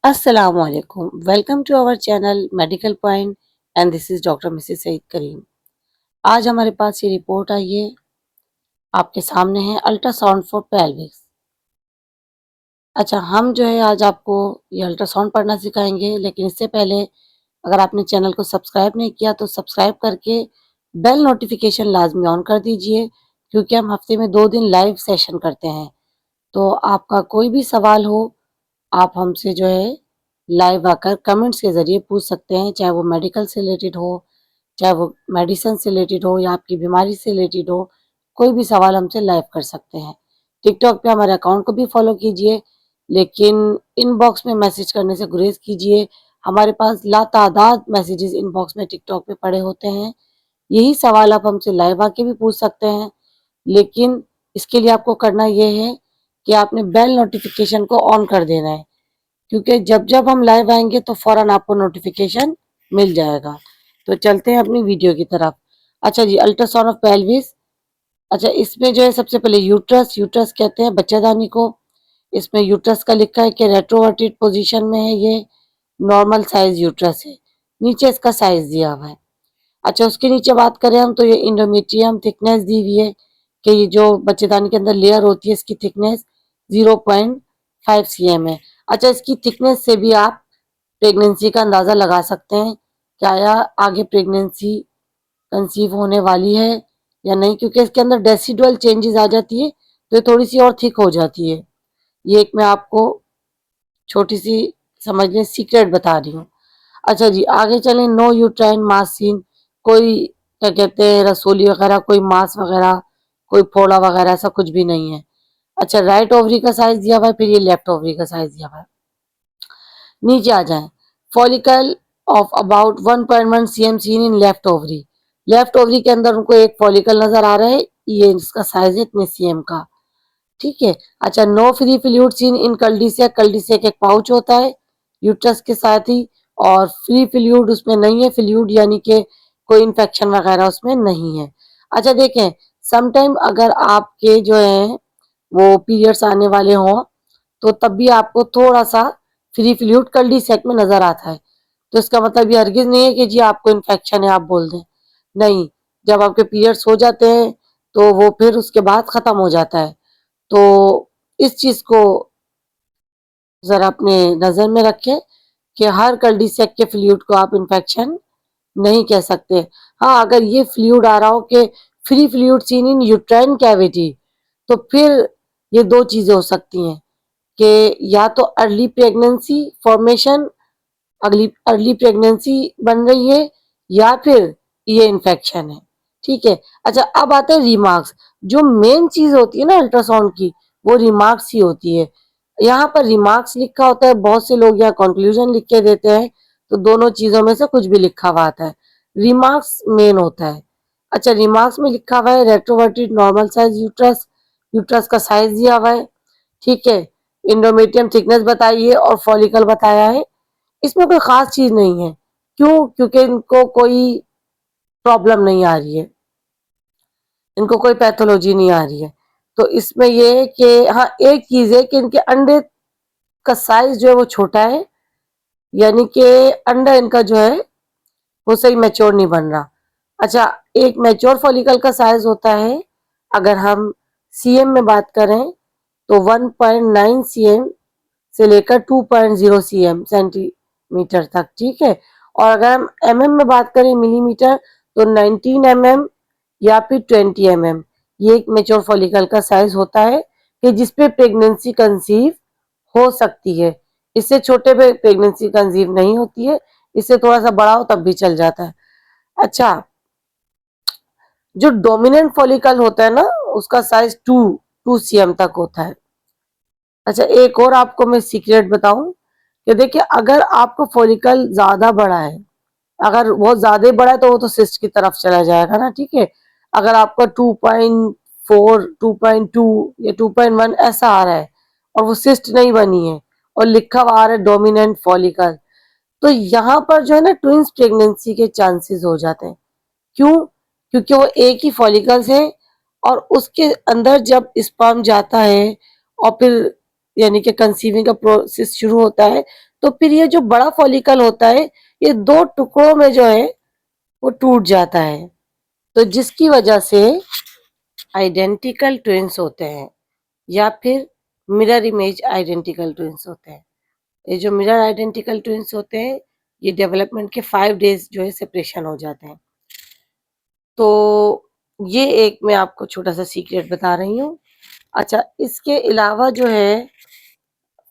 Assalamualaikum. Welcome to our channel medical point and this is doctor Mrs Saeed Karim. आज हमारे पास ये report आई है, आपके सामने है अल्ट्रासाउंड फॉर पेल्विस। अच्छा, हम जो है आज आपको ये अल्ट्रासाउंड पढ़ना सिखाएंगे, लेकिन इससे पहले अगर आपने चैनल को सब्सक्राइब नहीं किया तो सब्सक्राइब करके बेल नोटिफिकेशन लाजमी ऑन कर दीजिए, क्योंकि हम हफ्ते में 2 दिन लाइव सेशन करते हैं। तो आपका कोई भी सवाल हो, आप हमसे जो है लाइव आकर कमेंट्स के ज़रिए पूछ सकते हैं, चाहे वो मेडिकल से रिलेटेड हो, चाहे वो मेडिसिन से रिलेटेड हो या आपकी बीमारी से रिलेटेड हो। कोई भी सवाल हमसे लाइव कर सकते हैं। टिकटॉक पे हमारे अकाउंट को भी फॉलो कीजिए, लेकिन इनबॉक्स में मैसेज करने से गुरेज कीजिए। हमारे पास लातादाद मैसेजेस इनबॉक्स में टिकटॉक पे पड़े होते हैं। यही सवाल आप हमसे लाइव आके भी पूछ सकते हैं, लेकिन इसके लिए आपको करना ये है कि आपने बेल नोटिफिकेशन को ऑन कर देना है, क्योंकि जब जब हम लाइव आएंगे तो फौरन आपको नोटिफिकेशन मिल जाएगा। तो चलते हैं अपनी वीडियो की तरफ। अच्छा जी, अल्ट्रासाउंड ऑफ पेल्विस। अच्छा, इसमें जो है सबसे पहले यूट्रस यूट्रस कहते हैं बच्चेदानी को। इसमें यूट्रस का लिखा है कि रेट्रोवर्टेड पोजीशन में है, ये नॉर्मल साइज यूट्रस है। नीचे इसका साइज दिया हुआ है। अच्छा, उसके नीचे बात करें हम तो ये इंडोमेट्रियम थिकनेस दी हुई है कि ये जो बच्चेदानी के अंदर लेयर होती है इसकी थिकनेस 0.5 cm है। अच्छा, इसकी थिकनेस से भी आप प्रेगनेंसी का अंदाज़ा लगा सकते हैं, क्या यह आगे प्रेगनेंसी कंसीव होने वाली है या नहीं, क्योंकि इसके अंदर डेसिडुअल चेंजेस आ जाती है तो ये थोड़ी सी और थिक हो जाती है। ये एक मैं आपको छोटी सी समझ लें सीक्रेट बता रही हूँ। अच्छा जी, आगे चलें। नो यूट्राइन मास सीन। कोई क्या कहते हैं रसोली वगैरह, कोई मास वगैरह, कोई फोड़ा वगैरह, ऐसा कुछ भी नहीं है। अच्छा, राइट ओवरी का साइज दिया हुआ है, फिर ये लेफ्ट ओवरी का साइज दिया हुआ है। नीचे आ जाएं। Follicle of about 1.1 cm seen in left ovary. Left ovary के अंदर उनको एक फॉलिकल नजर आ रहा है, ये इसका साइज है इतने सीएम का। ठीक है। अच्छा, no free fluid seen in cul-de-sac. Cul-de-sac एक पाउच होता है यूट्रस के साथ ही, और फ्री फ्लूइड उसमें नहीं है। फ्लूइड यानी कि कोई इन्फेक्शन वगैरह उसमें नहीं है। अच्छा देखें, समटाइम अगर आपके जो है वो पीरियड्स आने वाले हों तो तब भी आपको थोड़ा सा फ्री फ्लूइड कल्डिसेक में नजर आता है। तो इसका मतलब ये हरगिज नहीं है कि जी आपको इन्फेक्शन है आप बोल दें, नहीं। जब आपके पीरियड्स हो जाते हैं तो वो फिर उसके बाद खत्म हो जाता है। तो इस चीज को जरा अपने नजर में रखें कि हर कल्डिसेक के फ्लूइड को आप इन्फेक्शन नहीं कह सकते। हाँ, अगर ये फ्लूइड आ रहा हो कि फ्री फ्लूइड सीन इन यूट्राइन कैविटी, तो फिर ये दो चीजें हो सकती हैं कि या तो अर्ली प्रेगनेंसी फॉर्मेशन, अगली अर्ली प्रेगनेंसी बन रही है, या फिर ये इन्फेक्शन है। ठीक है। अच्छा, अब आते हैं रिमार्क्स। जो मेन चीज होती है ना अल्ट्रासाउंड की, वो रिमार्क्स ही होती है। यहाँ पर रिमार्क्स लिखा होता है, बहुत से लोग यहाँ कंक्लूजन लिख के देते हैं, तो दोनों चीजों में से कुछ भी लिखा हुआ आता है। रिमार्क्स मेन होता है। अच्छा, रिमार्क्स में लिखा हुआ है रेट्रोवर्टेड नॉर्मल साइज यूट्रस। यूट्रस का साइज दिया हुआ है। ठीक है। इंडोमेट्रियम थिकनेस बताई है और फॉलिकल बताया है। इसमें कोई खास चीज नहीं है। क्यों? क्योंकि इनको कोई प्रॉब्लम नहीं आ रही है, इनको कोई पैथोलॉजी नहीं आ रही है। तो इसमें ये है कि हाँ, एक चीज है कि इनके अंडे का साइज जो है वो छोटा है, यानी कि अंडा इनका जो है वो सही मैच्योर नहीं बन रहा। अच्छा, एक मैच्योर फॉलिकल का साइज होता है, अगर हम सीएम में बात करें तो 1.9 सीएम से लेकर 2.0 सीएम सेंटीमीटर तक। ठीक है। और अगर हम एमएम में बात करें मिलीमीटर, तो 19 एमएम या फिर 20 एमएम, ये एक मेच्योर फॉलिकल का साइज होता है कि जिसपे प्रेगनेंसी कंसीव हो सकती है। इससे छोटे पे प्रेगनेंसी कंसीव नहीं होती है, इससे थोड़ा सा बड़ा हो तब भी चल जाता है। अच्छा, जो डोमिनेंट फॉलिकल होता है ना, उसका साइज 2 सीएम तक होता है। अच्छा, एक और आपको मैं सीक्रेट बताऊं कि देखिए, अगर आपका फॉलिकल ज्यादा बड़ा है, अगर बहुत ज्यादा बड़ा है तो वो तो सिस्ट की तरफ चला जाएगा ना। ठीक है। अगर आपका 2.4 2.2 या 2.1 ऐसा आ रहा है और वो सिस्ट नहीं बनी है और लिखा हुआ आ रहा है डोमिनेंट फॉलिकल, तो यहाँ पर जो है ना ट्विंस प्रेगनेंसी के चांसेस हो जाते हैं। क्यों? क्योंकि वो एक ही फॉलिकल्स है और उसके अंदर जब स्पर्म जाता है और फिर यानी कि कंसीविंग का प्रोसेस शुरू होता है, तो फिर ये जो बड़ा फॉलिकल होता है ये 2 टुकड़ों में जो है वो टूट जाता है, तो जिसकी वजह से आइडेंटिकल ट्विंस होते हैं या फिर मिरर इमेज आइडेंटिकल ट्विंस होते हैं। ये जो मिरर आइडेंटिकल ट्विंस होते हैं ये डेवलपमेंट के 5 डेज जो है सेपरेशन हो जाते हैं। तो ये एक मैं आपको छोटा सा सीक्रेट बता रही हूँ। अच्छा, इसके अलावा जो है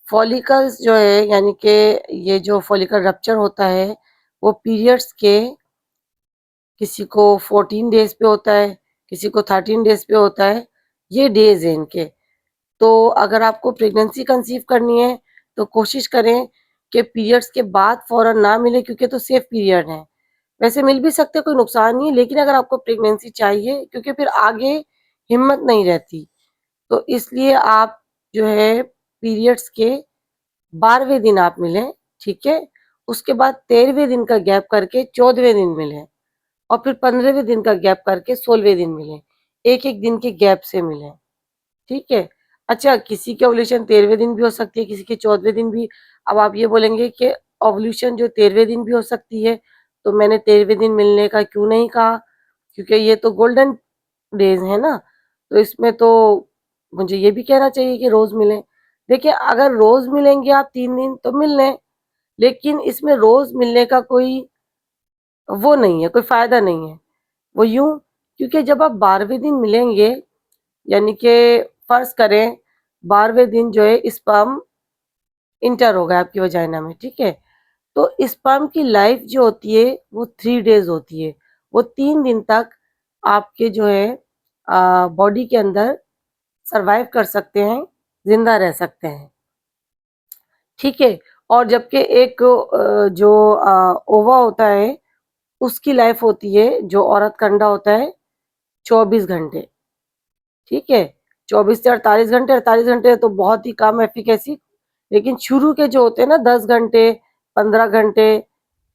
फॉलिकल्स जो है यानी कि ये जो फॉलिकल रप्चर होता है वो पीरियड्स के किसी को 14 डेज पे होता है, किसी को 13 डेज पे होता है, ये डेज हैं इनके। तो अगर आपको प्रेगनेंसी कंसीव करनी है तो कोशिश करें कि पीरियड्स के बाद फ़ौरन ना मिले, क्योंकि तो सेफ पीरियड है। वैसे मिल भी सकते, कोई नुकसान नहीं है, लेकिन अगर आपको प्रेगनेंसी चाहिए क्योंकि फिर आगे हिम्मत नहीं रहती, तो इसलिए आप जो है पीरियड्स के 12वें दिन आप मिलें, ठीक है? उसके बाद 13वें दिन का गैप करके 14वें दिन मिलें और फिर 15वें दिन का गैप करके 16वें दिन मिलें। एक-एक दिन के गैप से मिलें, ठीक है? अच्छा, किसी की ओव्यूलेशन 13वें दिन भी हो सकती है, किसी के 14वें दिन भी। अब आप ये बोलेंगे कि ओव्यूलेशन जो 13वें दिन भी हो सकती है, तो मैंने 13वें दिन मिलने का क्यों नहीं कहा? क्योंकि ये तो गोल्डन डेज़ है ना, तो इसमें तो मुझे ये भी कहना चाहिए कि रोज़ मिलें। देखिए, अगर रोज़ मिलेंगे आप 3 दिन तो मिल लें, लेकिन इसमें रोज़ मिलने का कोई वो नहीं है, कोई फ़ायदा नहीं है। वो यूँ, क्योंकि जब आप 12वें दिन मिलेंगे, यानी कि फ़र्ज़ करें 12वें दिन जो है स्पर्म इंटर हो गया आपकी वजाइना में, ठीक है? तो स्पर्म की लाइफ़ जो होती है वो 3 डेज़ होती है। वो 3 दिन तक आपके जो है बॉडी के अंदर सर्वाइव कर सकते हैं, ज़िंदा रह सकते हैं, ठीक है? और जबकि एक जो ओवा होता है उसकी लाइफ़ होती है, जो औरत का अंडा होता है 24 घंटे, ठीक है? 24 से 48 घंटे तो बहुत ही कम एफ़िकेसी, लेकिन शुरू के जो होते हैं ना 10 घंटे, 15 घंटे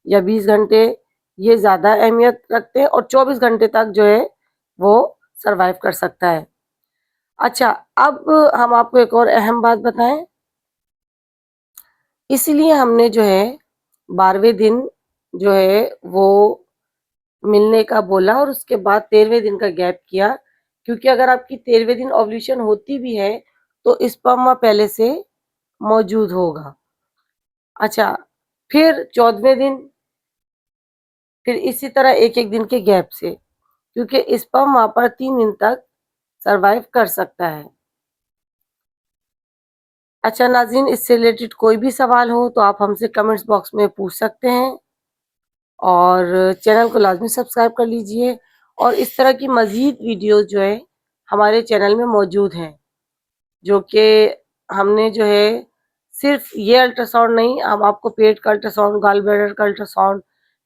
या 20 घंटे, ये ज़्यादा अहमियत रखते हैं और 24 घंटे तक जो है वो सर्वाइव कर सकता है। अच्छा, अब हम आपको एक और अहम बात बताएँ, इसलिए हमने जो है 12वें दिन जो है वो मिलने का बोला और उसके बाद 13वें दिन का गैप किया, क्योंकि अगर आपकी 13वें दिन ओव्यूलेशन होती भी है तो स्पर्म पहले से मौजूद होगा। अच्छा, फिर 14वें दिन, फिर इसी तरह एक-एक दिन के गैप से, क्योंकि स्पर्म वहाँ पर 3 दिन तक सर्वाइव कर सकता है। अच्छा नाज़रीन, इससे रिलेटेड कोई भी सवाल हो तो आप हमसे कमेंट्स बॉक्स में पूछ सकते हैं और चैनल को लाज़मी सब्सक्राइब कर लीजिए और इस तरह की मज़ीद वीडियोज़ जो है हमारे चैनल में मौजूद हैं, जो कि हमने जो है सिर्फ़ ये अल्ट्रासाउंड नहीं, हम आपको पेट का अल्ट्रासाउंड, गॉल ब्लैडर का अल्ट्रासाउंड,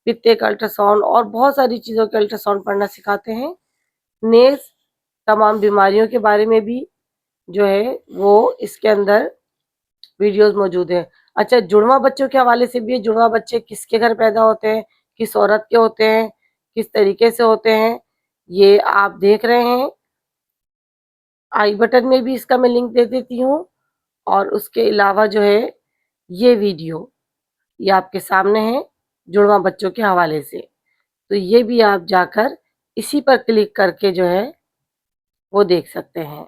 पित्ते का अल्ट्रासाउंड और बहुत सारी चीज़ों के अल्ट्रासाउंड पढ़ना सिखाते हैं। नेज़, तमाम बीमारियों के बारे में भी जो है वो इसके अंदर वीडियोज़ मौजूद हैं। अच्छा, जुड़वा बच्चों के हवाले से भी है, जुड़वा बच्चे किसके घर पैदा होते हैं, किस औरत के होते हैं, किस तरीके से होते हैं, ये आप देख रहे हैं। आई बटन में भी इसका मैं लिंक दे देती हूँ और उसके अलावा जो है ये वीडियो, ये आपके सामने है जुड़वा बच्चों के हवाले से। तो ये भी आप जाकर इसी पर क्लिक करके जो है वो देख सकते हैं।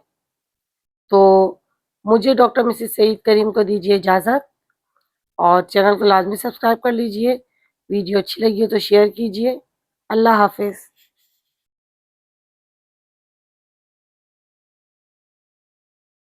तो मुझे डॉक्टर मिसेस सईद करीम को दीजिए इजाज़त और चैनल को लाज़मी सब्सक्राइब कर लीजिए। वीडियो अच्छी लगी हो तो शेयर कीजिए। अल्लाह हाफ़िज़।